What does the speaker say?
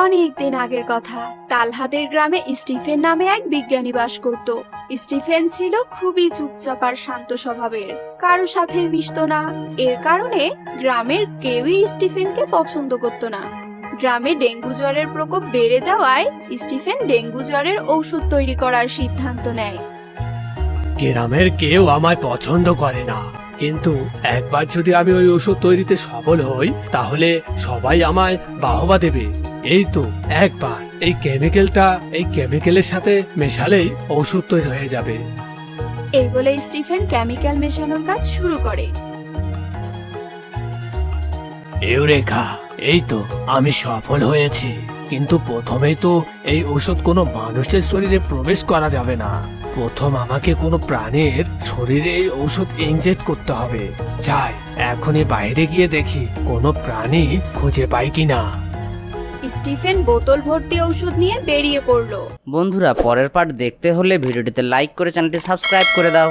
অনেক দিন আগের কথা। তালহাদের গ্রামে স্টিফেন নামে এক বিজ্ঞানী বাস করত। স্টিফেন ছিল খুবই চুপচাপ আর শান্ত স্বভাবের, কারো সাথে মিশতো না। এর কারণে গ্রামের কেউই স্টিফেনকে পছন্দ করত না। গ্রামে ডেঙ্গু জ্বরের প্রকোপ বেড়ে যাওয়ায় স্টিফেন ডেঙ্গু জ্বরের ঔষধ তৈরি করার সিদ্ধান্ত নেয়। গ্রামের কেউ আমায় পছন্দ করে না, কিন্তু একবার যদি আমি ওই ওষুধ তৈরিতে সফল হই তাহলে সবাই আমায় বাহবা দেবে। এই তো একবার এই কেমিক্যালের সাথে মেশালেই ওষুধ তৈরি হয়ে যাবে। এই বলে স্টিফেন কেমিক্যাল মেশানোর কাজ শুরু করে। ইউরেকা, এই তো আমি সফল হয়েছি, কিন্তু প্রথমেই তো এই ওষুধ কোনো মানুষের শরীরে প্রবেশ করা যাবে না। প্রথম আমাকে কোনো প্রাণীর শরীরে এই ওষুধ ইনজেক্ট করতে হবে। যাই এখনই বাইরে গিয়ে দেখি কোনো প্রাণী খুঁজে পাই কিনা। স্টিফেন বোতল ভর্তি ঔষধ নিয়ে বেরিয়ে পড়লো। বন্ধুরা, পরের পার্ট দেখতে হলে ভিডিওটিতে লাইক করে চ্যানেলটি সাবস্ক্রাইব করে দাও।